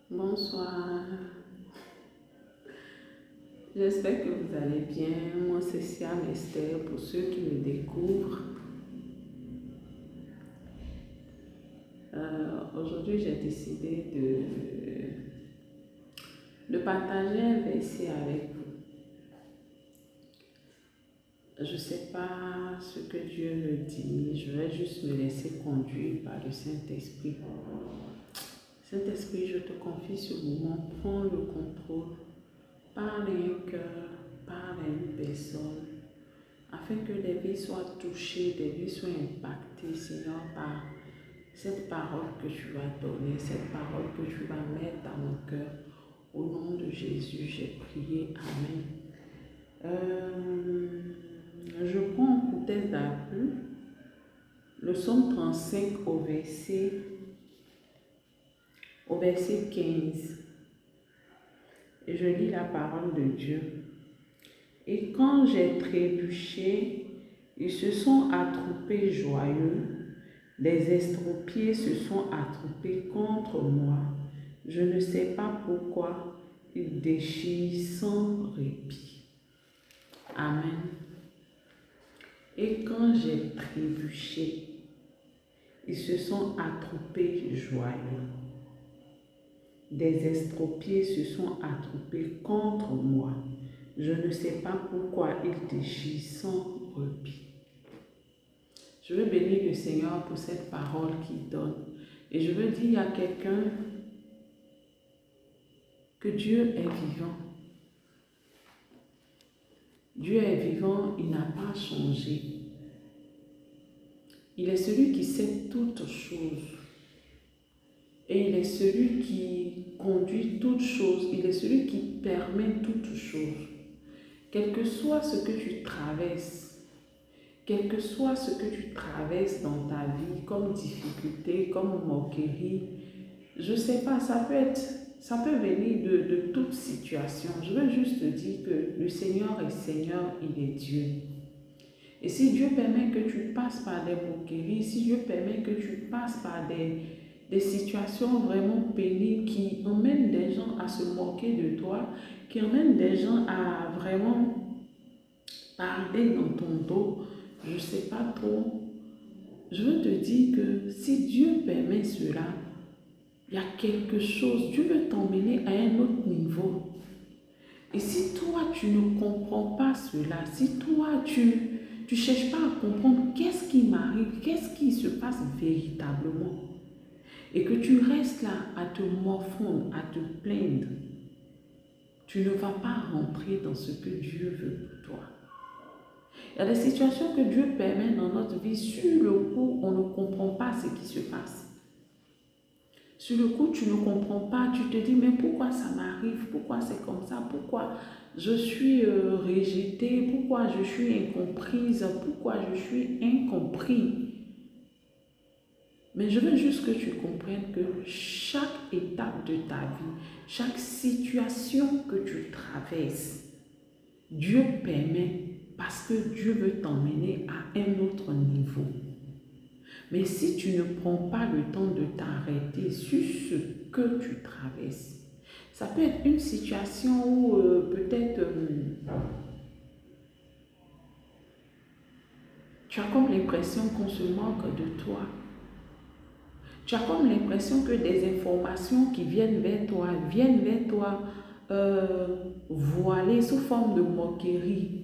Bonsoir, j'espère que vous allez bien. Moi, c'est Siam Esther pour ceux qui me découvrent. Aujourd'hui, j'ai décidé de partager un verset avec vous. Je ne sais pas ce que Dieu me dit, je vais juste me laisser conduire par le Saint-Esprit. Saint-Esprit, je te confie ce moment, prends le contrôle. Parle à un cœur, parle à une personne, afin que des vies soient touchées, des vies soient impactées, Seigneur, par cette parole que tu vas donner, cette parole que tu vas mettre dans mon cœur. Au nom de Jésus, j'ai prié. Amen. Je prends pour test d'appui le psaume 35 au verset 15. Et je lis la parole de Dieu. Et quand j'ai trébuché, ils se sont attroupés joyeux, des estropiés se sont attroupés contre moi. Je ne sais pas pourquoi ils déchirent sans répit. Amen. Et quand j'ai trébuché, ils se sont attroupés joyeux. Des estropiés se sont attroupés contre moi. Je ne sais pas pourquoi ils déchirent sans répit. Je veux bénir le Seigneur pour cette parole qu'il donne. Et je veux dire à quelqu'un que Dieu est vivant. Dieu est vivant, il n'a pas changé. Il est celui qui sait toutes choses. Et il est celui qui conduit toutes choses. Il est celui qui permet toutes choses. Quel que soit ce que tu traverses, quel que soit ce que tu traverses dans ta vie, comme difficulté, comme moquerie, je ne sais pas, ça peut venir de toute situation. Je veux juste te dire que le Seigneur est Seigneur, il est Dieu. Et si Dieu permet que tu passes par des moqueries, si Dieu permet que tu passes par des situations vraiment pénibles qui emmènent des gens à se moquer de toi, qui emmènent des gens à vraiment parler dans ton dos, je ne sais pas trop. Je veux te dire que si Dieu permet cela, il y a quelque chose, Dieu veut t'emmener à un autre niveau. Et si toi, tu ne comprends pas cela, si toi, tu ne cherches pas à comprendre qu'est-ce qui m'arrive, qu'est-ce qui se passe véritablement, et que tu restes là à te morfondre, à te plaindre, tu ne vas pas rentrer dans ce que Dieu veut pour toi. Il y a des situations que Dieu permet dans notre vie. Sur le coup, on ne comprend pas ce qui se passe. Sur le coup, tu ne comprends pas. Tu te dis, mais pourquoi ça m'arrive? Pourquoi c'est comme ça? Pourquoi je suis rejetée? Pourquoi je suis incomprise? Pourquoi je suis incompris? Mais je veux juste que tu comprennes que chaque étape de ta vie, chaque situation que tu traverses, Dieu permet parce que Dieu veut t'emmener à un autre niveau. Mais si tu ne prends pas le temps de t'arrêter sur ce que tu traverses, ça peut être une situation où peut-être tu as comme l'impression qu'on se moque de toi. Tu as comme l'impression que des informations qui viennent vers toi voilées sous forme de moquerie.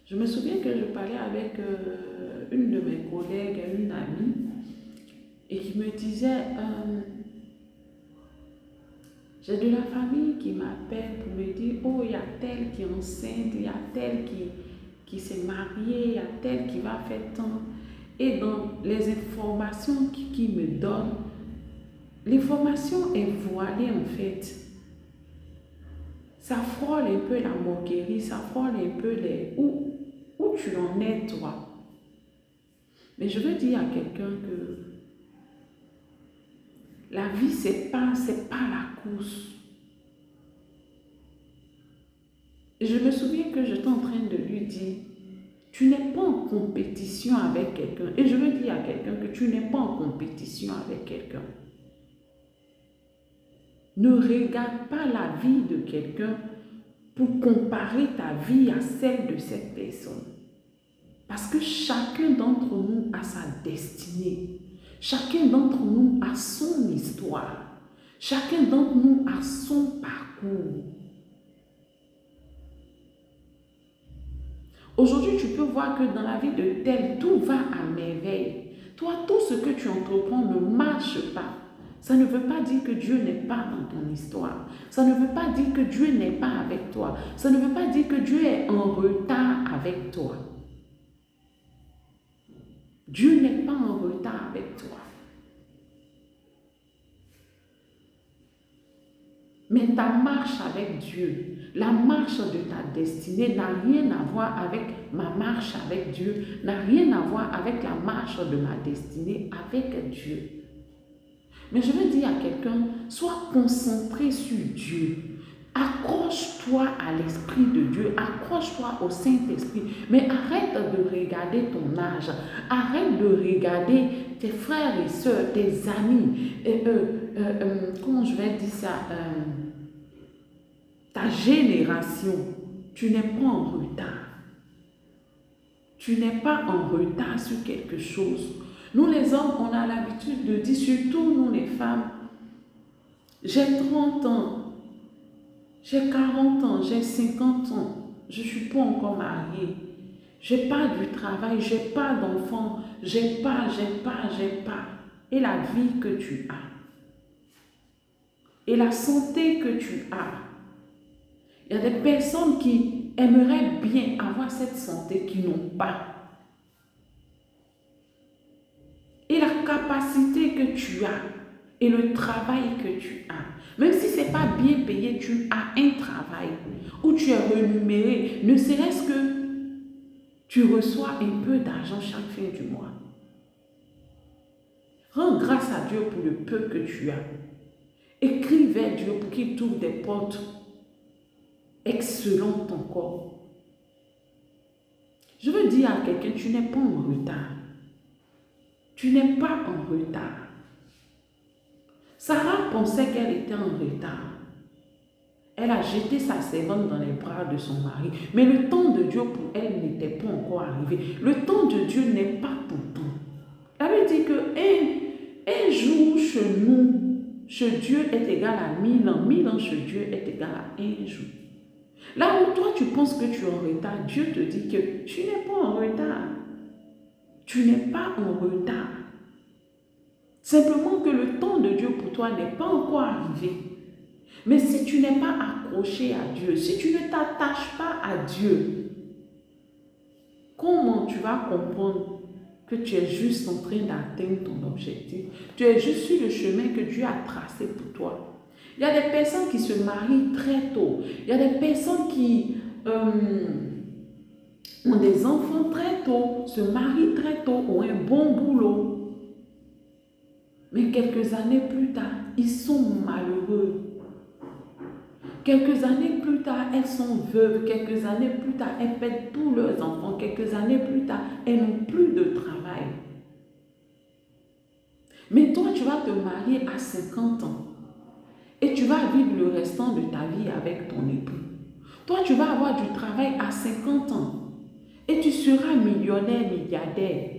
Je me souviens que je parlais avec une de mes collègues, une amie, et qui me disait, j'ai de la famille qui m'appelle pour me dire, oh, il y a telle qui est enceinte, il y a telle qui s'est mariée, il y a telle qui va faire tant. Et dans les informations qui me donnent, l'information est voilée en fait. Ça frôle un peu la moquerie, ça frôle un peu où tu en es toi. Mais je veux dire à quelqu'un que la vie, c'est pas la course. Et je me souviens que j'étais en train de lui dire, tu n'es pas en compétition avec quelqu'un. Et je veux dire à quelqu'un que tu n'es pas en compétition avec quelqu'un. Ne regarde pas la vie de quelqu'un pour comparer ta vie à celle de cette personne. Parce que chacun d'entre nous a sa destinée. Chacun d'entre nous a son histoire. Chacun d'entre nous a son parcours. Aujourd'hui, tu peux voir que dans la vie de tel, tout va à merveille. Toi, tout ce que tu entreprends ne marche pas. Ça ne veut pas dire que Dieu n'est pas dans ton histoire. Ça ne veut pas dire que Dieu n'est pas avec toi. Ça ne veut pas dire que Dieu est en retard avec toi. Dieu n'est pas en retard avec toi. Mais ta marche avec Dieu, la marche de ta destinée n'a rien à voir avec ma marche avec Dieu, n'a rien à voir avec la marche de ma destinée avec Dieu. Mais je veux dire à quelqu'un, sois concentré sur Dieu. Accroche-toi à l'Esprit de Dieu, accroche-toi au Saint-Esprit, mais arrête de regarder ton âge, arrête de regarder tes frères et sœurs, tes amis, comment je vais dire ça, ta génération. Tu n'es pas en retard. Tu n'es pas en retard sur quelque chose. Nous les hommes, on a l'habitude de dire, surtout nous les femmes, j'ai 30 ans, j'ai 40 ans, j'ai 50 ans, je ne suis pas encore mariée, je n'ai pas du travail, je n'ai pas d'enfants, j'ai pas. Et la vie que tu as, et la santé que tu as, il y a des personnes qui aimeraient bien avoir cette santé qui n'ont pas. Et la capacité que tu as et le travail que tu as. Même si ce n'est pas bien payé, tu as un travail où tu es rémunéré, ne serait-ce que tu reçois un peu d'argent chaque fin du mois. Rends grâce à Dieu pour le peu que tu as. Écris vers Dieu pour qu'il t'ouvre des portes excellentes encore. Je veux dire à quelqu'un, tu n'es pas en retard. Tu n'es pas en retard. Sarah pensait qu'elle était en retard. Elle a jeté sa servante dans les bras de son mari. Mais le temps de Dieu pour elle n'était pas encore arrivé. Le temps de Dieu n'est pas ton temps. Elle lui dit que un jour chez nous, chez Dieu est égal à 1000 ans. 1000 ans chez Dieu est égal à un jour. Là où toi tu penses que tu es en retard, Dieu te dit que tu n'es pas en retard. Tu n'es pas en retard. Simplement que le temps de Dieu pour toi n'est pas encore arrivé. Mais si tu n'es pas accroché à Dieu, si tu ne t'attaches pas à Dieu, comment tu vas comprendre que tu es juste en train d'atteindre ton objectif? Tu es juste sur le chemin que Dieu a tracé pour toi. Il y a des personnes qui se marient très tôt. Il y a des personnes qui ont des enfants très tôt, se marient très tôt, ont un bon boulot. Mais quelques années plus tard, ils sont malheureux. Quelques années plus tard, elles sont veuves. Quelques années plus tard, elles perdent tous leurs enfants. Quelques années plus tard, elles n'ont plus de travail. Mais toi, tu vas te marier à 50 ans. Et tu vas vivre le restant de ta vie avec ton époux. Toi, tu vas avoir du travail à 50 ans. Et tu seras millionnaire, milliardaire.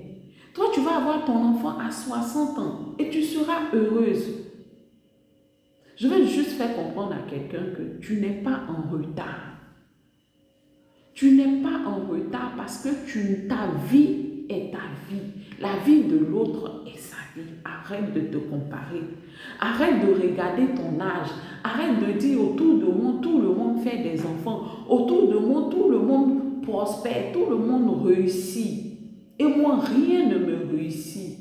Toi, tu vas avoir ton enfant à 60 ans. Et tu seras heureuse. Je veux juste faire comprendre à quelqu'un que tu n'es pas en retard. Tu n'es pas en retard parce que ta vie est ta vie. La vie de l'autre est sa vie. Arrête de te comparer. Arrête de regarder ton âge. Arrête de dire autour de moi, tout le monde fait des enfants. Autour de moi, tout le monde prospère. Tout le monde réussit. Et moi, rien ne me réussit.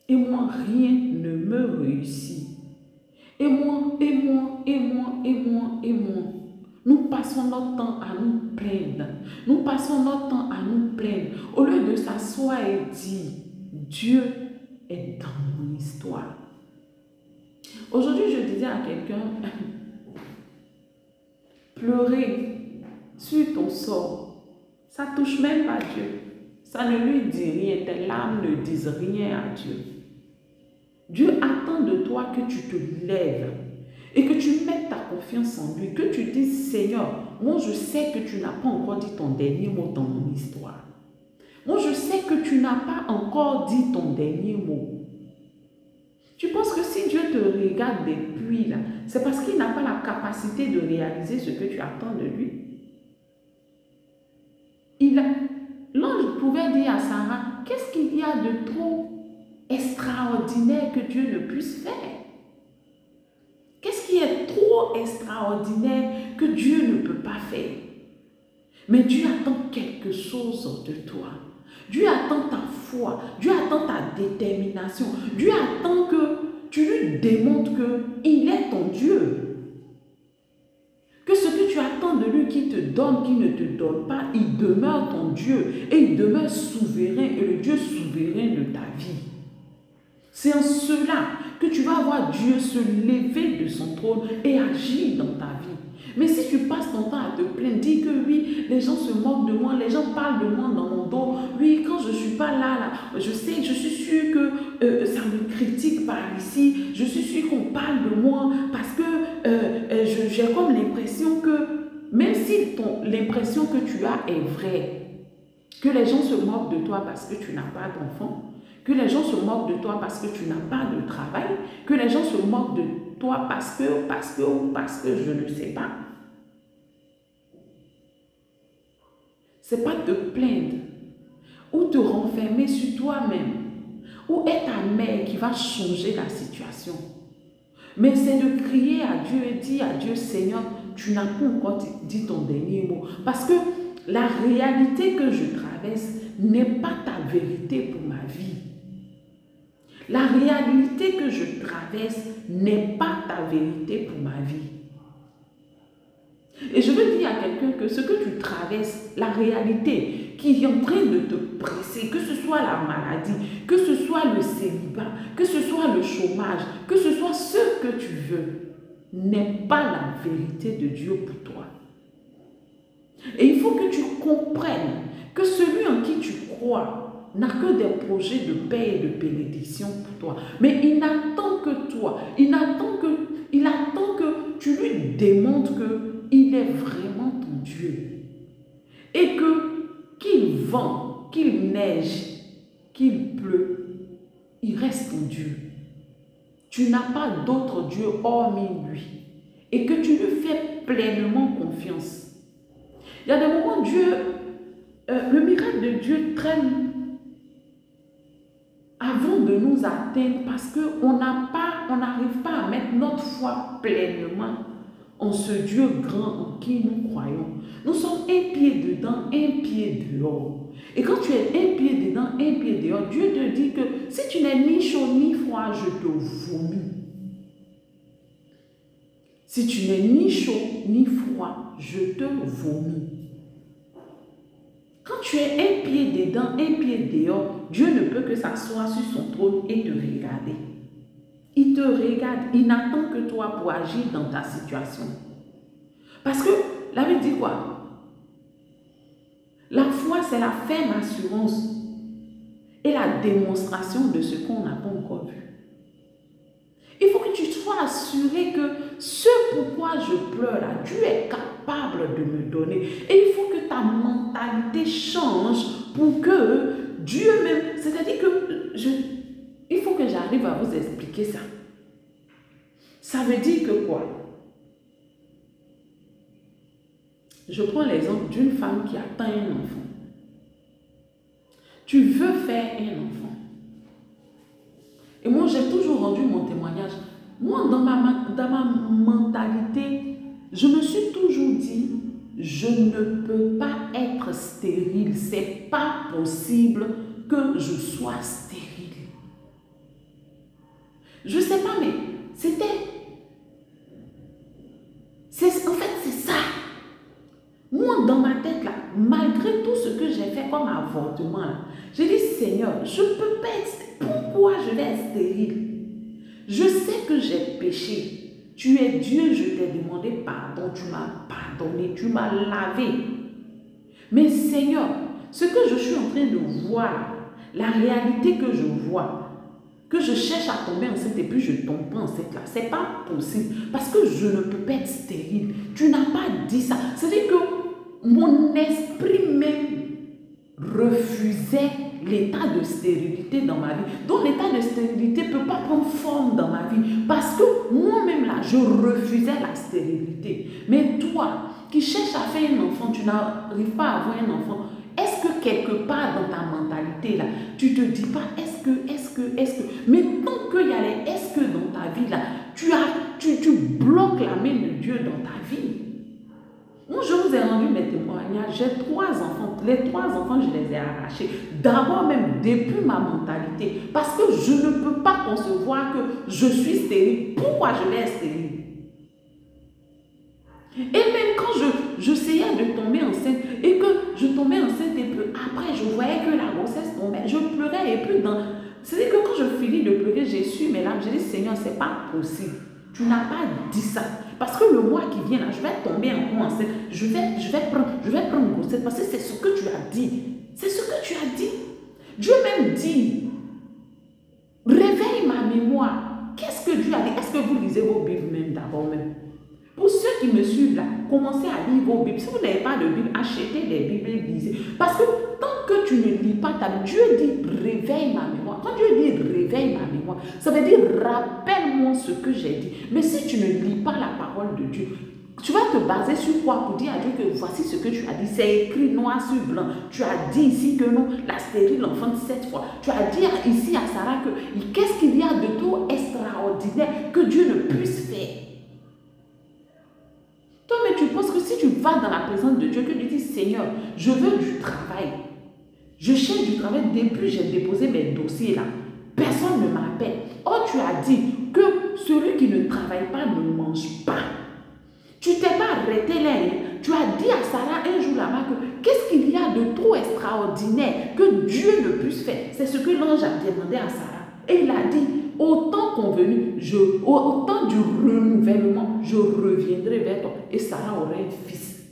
Et moi, rien ne me réussit. Et moi. Nous passons notre temps à nous plaindre. Nous passons notre temps à nous plaindre. Au lieu de s'asseoir et dire, Dieu est dans mon histoire. Aujourd'hui, je disais à quelqu'un, pleurer sur ton sort, ça ne touche même pas Dieu. Ça ne lui dit rien. Tes larmes ne disent rien à Dieu. Dieu attend attend de toi que tu te lèves et que tu mettes ta confiance en lui, que tu dises, Seigneur, moi je sais que tu n'as pas encore dit ton dernier mot dans mon histoire. Moi je sais que tu n'as pas encore dit ton dernier mot. Tu penses que si Dieu te regarde depuis là, c'est parce qu'il n'a pas la capacité de réaliser ce que tu attends de lui? L'ange pouvait dire à Sarah, qu'est-ce qu'il y a de trop extraordinaire que Dieu ne puisse faire? Qu'est-ce qui est trop extraordinaire que Dieu ne peut pas faire? Mais Dieu attend quelque chose de toi. Dieu attend ta foi. Dieu attend ta détermination. Dieu attend que tu lui démontres qu'il est ton Dieu. Que ce que tu attends de lui, qu'il te donne, qu'il ne te donne pas, il demeure ton Dieu et il demeure souverain et le Dieu souverain de ta vie. C'est en cela que tu vas voir Dieu se lever de son trône et agir dans ta vie. Mais si tu passes ton temps à te plaindre, dis que oui, les gens se moquent de moi, les gens parlent de moi dans mon dos. Oui, quand je ne suis pas là, je sais, je suis sûre que ça me critique par ici. Je suis sûre qu'on parle de moi parce que j'ai comme l'impression que, même si l'impression que tu as est vraie, que les gens se moquent de toi parce que tu n'as pas d'enfant, que les gens se moquent de toi parce que tu n'as pas de travail, que les gens se moquent de toi parce que je ne sais pas. C'est pas te plaindre ou te renfermer sur toi-même ou être ta mère qui va changer la situation. Mais c'est de crier à Dieu et dire à Dieu, Seigneur, tu n'as pas encore dit ton dernier mot. Parce que la réalité que je traverse n'est pas ta vérité pour ma vie. La réalité que je traverse n'est pas ta vérité pour ma vie. Et je veux dire à quelqu'un que ce que tu traverses, la réalité qui est en train de te presser, que ce soit la maladie, que ce soit le célibat, que ce soit le chômage, que ce soit ce que tu veux, n'est pas la vérité de Dieu pour toi. Et il faut que tu comprennes que celui en qui tu crois n'a que des projets de paix et de bénédiction pour toi. Mais il n'attend que toi, il attend que tu lui démontres qu'il est vraiment ton Dieu. Et qu'il vente, qu'il neige, qu'il pleut, il reste ton Dieu. Tu n'as pas d'autre Dieu hormis lui. Et que tu lui fais pleinement confiance. Il y a des moments, le miracle de Dieu traîne avant de nous atteindre parce qu'on n'arrive pas à mettre notre foi pleinement en ce Dieu grand en qui nous croyons. Nous sommes un pied dedans, un pied dehors. Et quand tu es un pied dedans, un pied dehors, Dieu te dit que si tu n'es ni chaud ni froid, je te vomis. Si tu n'es ni chaud ni froid, je te vomis. Quand tu es un pied dedans, un pied dehors, Dieu ne peut que s'asseoir sur son trône et te regarder. Il te regarde, il n'attend que toi pour agir dans ta situation. Parce que la Bible dit quoi? La foi, c'est la ferme assurance et la démonstration de ce qu'on n'a pas encore vu. Il faut que tu sois assuré que ce pourquoi je pleure là, Dieu est capable de me donner. Et il faut que ta mentalité change pour que Dieu même, c'est-à-dire que il faut que j'arrive à vous expliquer ça. Ça veut dire que quoi? Je prends l'exemple d'une femme qui attend un enfant. Tu veux faire un enfant. Et moi, j'ai toujours rendu mon témoignage. Moi, dans ma mentalité, je me suis toujours dit, je ne peux pas être stérile. C'est pas possible que je sois stérile. Je ne sais pas, mais c'était... En fait, c'est ça. Moi, dans ma tête, là, malgré tout ce que j'ai fait comme avortement, là, j'ai dit, Seigneur, je ne peux pas être stérile. Pourquoi je vais être stérile? Je sais que j'ai péché. Tu es Dieu, je t'ai demandé pardon. Tu m'as pardonné, tu m'as lavé. Mais Seigneur, ce que je suis en train de voir, la réalité que je vois, que je cherche à tomber enceinte et puis je ne tombe pas enceinte là. Ce n'est pas possible. Parce que je ne peux pas être stérile. Tu n'as pas dit ça. C'est-à-dire que mon esprit même refusait l'état de stérilité dans ma vie. Donc l'état de stérilité ne peut pas prendre forme dans ma vie. Parce que moi-même là, je refusais la stérilité. Mais toi, qui cherches à faire un enfant, tu n'arrives pas à avoir un enfant. Est-ce que quelque part dans ta mentalité là, tu te dis pas est-ce que. Mais tant qu'il y a les est-ce que dans ta vie là, tu bloques la main de Dieu dans ta vie. Moi, je vous ai rendu mes témoignages. J'ai 3 enfants. Les 3 enfants, je les ai arrachés. D'abord même, depuis ma mentalité. Parce que je ne peux pas concevoir que je suis stérile. Pourquoi je vais être stérile? Et même quand j'essayais de tomber enceinte et que je tombais enceinte et puis après je voyais que la grossesse tombait, je pleurais et puis c'est-à-dire que quand je finis de pleurer, j'ai su mes larmes, j'ai dit Seigneur, c'est pas possible. Tu n'as pas dit ça. Parce que le mois qui vient là, je vais tomber encore enceinte, je vais prendre grossesse parce que c'est ce que tu as dit. C'est ce que tu as dit. Dieu même dit, réveille ma mémoire. Qu'est-ce que Dieu a dit? Est-ce que vous lisez vos Bibles même d'abord même? Pour ceux qui me suivent là, commencez à lire vos Bibles. Si vous n'avez pas de Bible, achetez des Bibles et lisez. Parce que tant que tu ne lis pas ta Bible, Dieu dit réveille ma mémoire. Quand Dieu dit réveille ma mémoire, ça veut dire rappelle-moi ce que j'ai dit. Mais si tu ne lis pas la parole de Dieu, tu vas te baser sur quoi pour dire à Dieu que voici ce que tu as dit. C'est écrit noir sur blanc. Tu as dit ici que non, la stérile enfante 7 fois. Tu as dit ici à Sarah que qu'est-ce qu'il y a de tout extraordinaire que Dieu ne puisse faire. Toi, mais tu penses que si tu vas dans la présence de Dieu, que tu dis, Seigneur, je veux du travail. Je cherche du travail depuis j'ai déposé mes dossiers là. Personne ne m'appelle. Oh, tu as dit que celui qui ne travaille pas ne mange pas. Tu t'es pas arrêté là. Tu as dit à Sarah un jour là-bas que qu'est-ce qu'il y a de trop extraordinaire que Dieu ne puisse faire. C'est ce que l'ange a demandé à Sarah. Et il a dit, au temps convenu, au temps du renouvellement, je reviendrai vers toi. Et Sarah aurait un fils.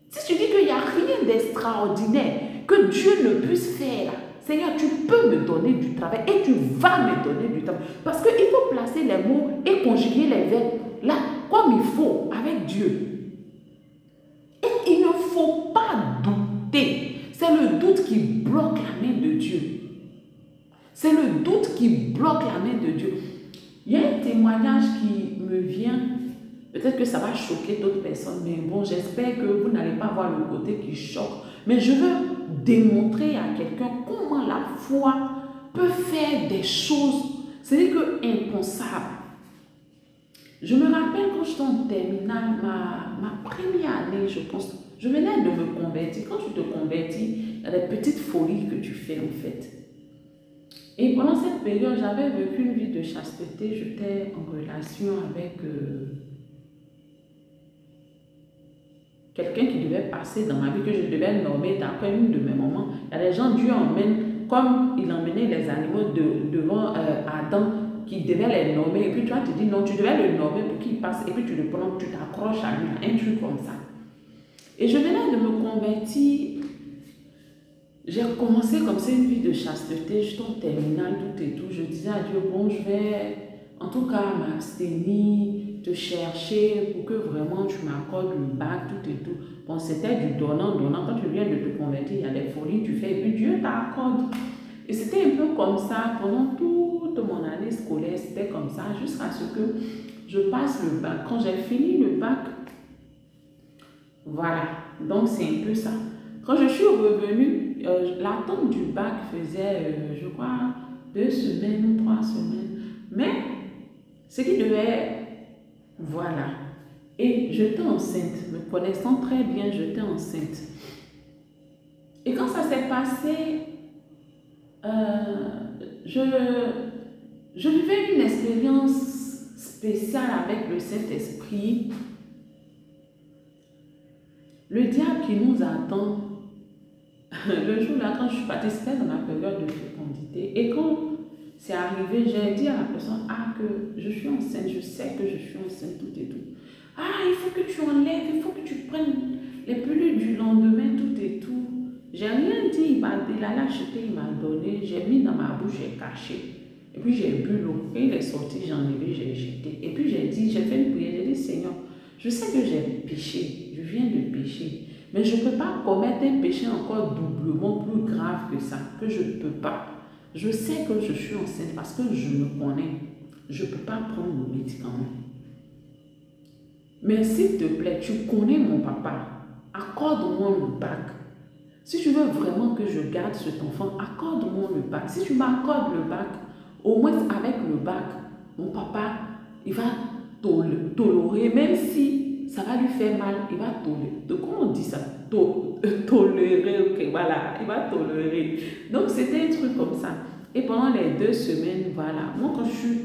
Si tu dis qu'il n'y a rien d'extraordinaire que Dieu ne puisse faire, Seigneur, tu peux me donner du travail et tu vas me donner du travail. Parce qu'il faut placer les mots et conjuguer les verbes là, comme il faut, avec Dieu. Et il ne faut pas douter. C'est le doute qui bloque la main de Dieu. C'est le doute qui bloque la main de Dieu. Il y a un témoignage qui me vient. Peut-être que ça va choquer d'autres personnes, mais bon, j'espère que vous n'allez pas voir le côté qui choque. Mais je veux démontrer à quelqu'un comment la foi peut faire des choses, c'est-à-dire que impensables. Je me rappelle quand j'étais en terminale, ma première année, je pense, je venais de me convertir. Quand tu te convertis, il y a des petites folies que tu fais en fait. Et pendant cette période, j'avais vécu une vie de chasteté. J'étais en relation avec quelqu'un qui devait passer dans ma vie, que je devais nommer d'après une de mes mamans. Il y a des gens, Dieu emmène, comme il emmenait les animaux devant Adam, qui devait les nommer. Et puis toi, tu te dis non, tu devais le nommer pour qu'il passe. Et puis tu le prends, tu t'accroches à lui, un truc comme ça. Et je venais de me convertir. J'ai commencé comme ça une vie de chasteté, j'étais en terminale, tout et tout. Je disais à Dieu, bon, je vais en tout cas m'abstenir, te chercher pour que vraiment tu m'accordes le bac, tout et tout. Bon, c'était du donnant-donnant. Quand tu viens de te convertir, il y a des folies, tu fais, et puis Dieu t'accorde. Et c'était un peu comme ça pendant toute mon année scolaire, c'était comme ça, jusqu'à ce que je passe le bac. Quand j'ai fini le bac, voilà, donc c'est un peu ça. Quand je suis revenue, l'attente du bac faisait, je crois, 2 semaines ou 3 semaines. Mais ce qui devait, voilà. Et j'étais enceinte, me connaissant très bien, j'étais enceinte. Et quand ça s'est passé, je vivais une expérience spéciale avec le Saint-Esprit. Le diable qui nous attend, le jour là, quand je suis partie, c'était dans ma période de fécondité. Et quand c'est arrivé, j'ai dit à la personne, ah, que je suis enceinte, je sais que je suis enceinte, tout et tout. Ah, il faut que tu enlèves, il faut que tu prennes les pilules du lendemain, tout et tout. J'ai rien dit, il allait acheter, il m'a donné, j'ai mis dans ma bouche, j'ai caché. Et puis j'ai bu l'eau. Quand il est sorti, j'ai enlevé, j'ai jeté. Et puis j'ai fait une prière, j'ai dit, Seigneur, je sais que j'ai péché, je viens de pécher. Mais je ne peux pas commettre un péché encore doublement plus grave que ça, que je ne peux pas. Je sais que je suis enceinte parce que je me connais. Je ne peux pas prendre le médicament. Mais s'il te plaît, tu connais mon papa. Accorde-moi le bac. Si tu veux vraiment que je garde cet enfant, accorde-moi le bac. Si tu m'accordes le bac, au moins avec le bac, mon papa, il va tolérer, même si ça va lui faire mal, il va tolérer. De comment on dit ça? Tolérer, ok, voilà, il va tolérer. Donc c'était un truc comme ça. Et pendant les 2 semaines, voilà, moi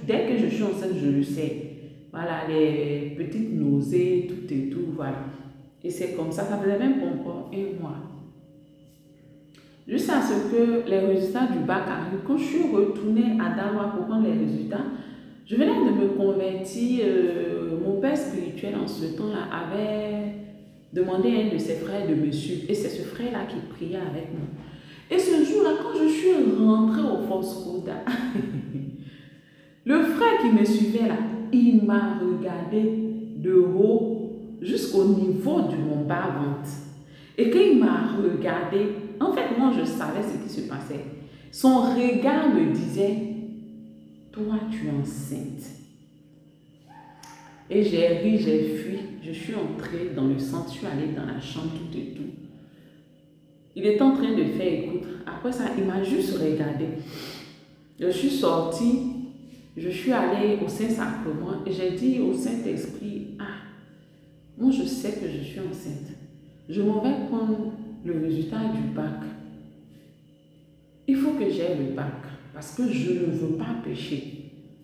dès que je suis enceinte, je le sais. Voilà, les petites nausées, tout et tout, voilà. Et c'est comme ça faisait même pas encore 1 mois. Jusqu'à ce que les résultats du bac arrivent. Quand je suis retournée à Dawa pour prendre les résultats, je venais de me convertir. Mon père spirituel en ce temps-là avait demandé à un de ses frères de me suivre. Et c'est ce frère-là qui priait avec moi. Et ce jour-là, quand je suis rentrée au Foscoda, le frère qui me suivait là, il m'a regardé de haut jusqu'au niveau de mon bas-ventre. Et quand il m'a regardé, en fait, moi, je savais ce qui se passait. Son regard me disait, toi, tu es enceinte. Et j'ai ri, j'ai fui. Je suis entrée dans le centre, je suis allée dans la chambre, tout et tout. Il est en train de faire écoute. Après ça, il m'a juste regardé. Je suis sortie, je suis allée au Saint-Sacrement et j'ai dit au Saint-Esprit, moi je sais que je suis enceinte. Je m'en vais prendre le résultat du bac. Il faut que j'aie le bac parce que je ne veux pas pécher.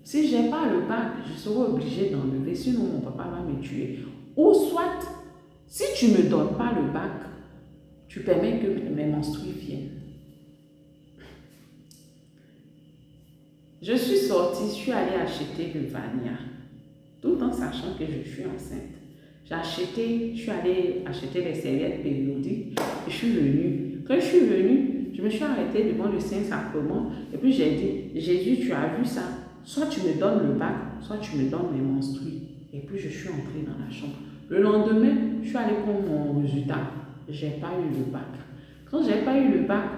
Si je n'ai pas le bac, je serai obligée d'enlever, sinon mon papa va me tuer. Ou soit, si tu ne me donnes pas le bac, tu permets que mes menstrues viennent. Je suis sortie, je suis allée acheter le Vania, tout en sachant que je suis enceinte. Je suis allée acheter les serviettes périodiques et je suis venue. Quand je suis venue, je me suis arrêtée devant le Saint-Sacrement et puis j'ai dit, Jésus, tu as vu ça? Soit tu me donnes le bac, soit tu me donnes mes menstrues. Et puis je suis entrée dans la chambre. Le lendemain, je suis allée prendre mon résultat. Je n'ai pas eu le bac. Quand je n'ai pas eu le bac,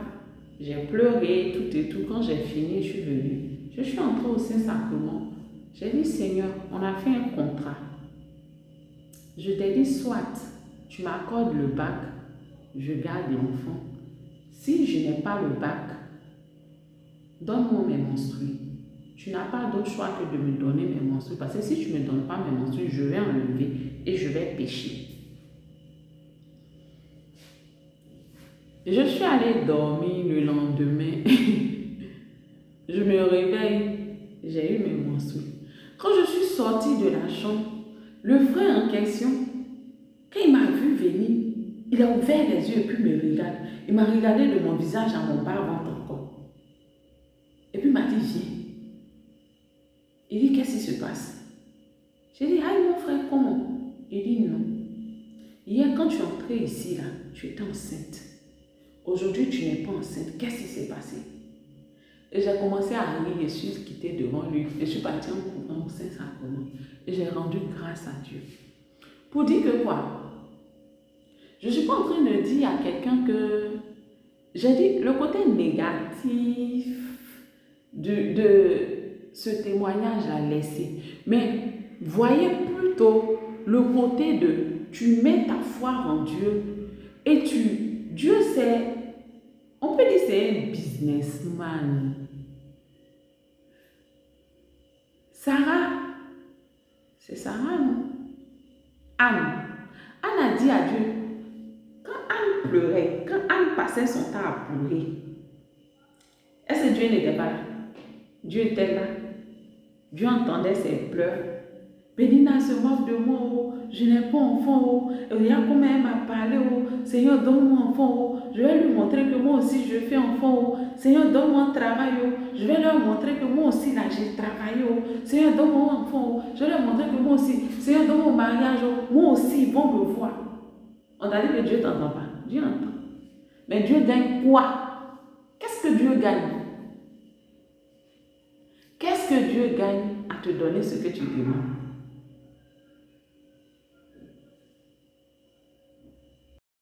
j'ai pleuré, tout et tout. Quand j'ai fini, je suis venue. Je suis entrée au Saint-Sacrement. J'ai dit, Seigneur, on a fait un contrat. Je t'ai dit, soit tu m'accordes le bac, je garde l'enfant. Si je n'ai pas le bac, donne-moi mes menstrues. Tu n'as pas d'autre choix que de me donner mes menstrues. Parce que si tu ne me donnes pas mes menstrues, je vais enlever et je vais pécher. Je suis allée dormir le lendemain. Je me réveille, j'ai eu mes menstrues. Quand je suis sortie de la chambre, le frère en question, quand il m'a vu venir, il a ouvert les yeux et puis me regarde. Il m'a regardé de mon visage à mon bas-ventre encore. Et puis il m'a dit, viens. Il dit, qu'est-ce qui se passe? J'ai dit, aïe mon frère, comment? Il dit, non. Hier, quand tu es entré ici, là, tu étais enceinte. Aujourd'hui, tu n'es pas enceinte. Qu'est-ce qui s'est passé? Et j'ai commencé à rire, je suis quittée devant lui. Je suis partie en courant au Saint-Sacrement. Et j'ai rendu grâce à Dieu. Pour dire que quoi? Je ne suis pas en train de dire à quelqu'un que... J'ai dit le côté négatif de ce témoignage à laisser. Mais voyez plutôt le côté de tu mets ta foi en Dieu et Dieu c'est... On peut dire c'est un businessman. Sarah, c'est Sarah, non? Anne a dit à Dieu, quand Anne pleurait, quand Anne passait son temps à pleurer, est-ce que Dieu n'était pas là? Dieu était là. Dieu entendait ses pleurs. Pénina se moque de moi, oh. Je n'ai pas enfant, oh. Regarde comment elle m'a parlé, oh. Seigneur, donne-moi enfant, oh. Je vais lui montrer que moi aussi je fais enfant, oh. Seigneur, donne-moi un travail, oh. Je vais leur montrer que moi aussi là j'ai travaillé, oh. Seigneur, donne-moi un enfant, oh. Je vais leur montrer que moi aussi, Seigneur, donne-moi un mariage, oh. Moi aussi ils vont me voir. On a dit que Dieu t'entend pas. Dieu entend. Mais Dieu gagne quoi? Qu'est-ce que Dieu gagne? Dieu gagne à te donner ce que tu demandes.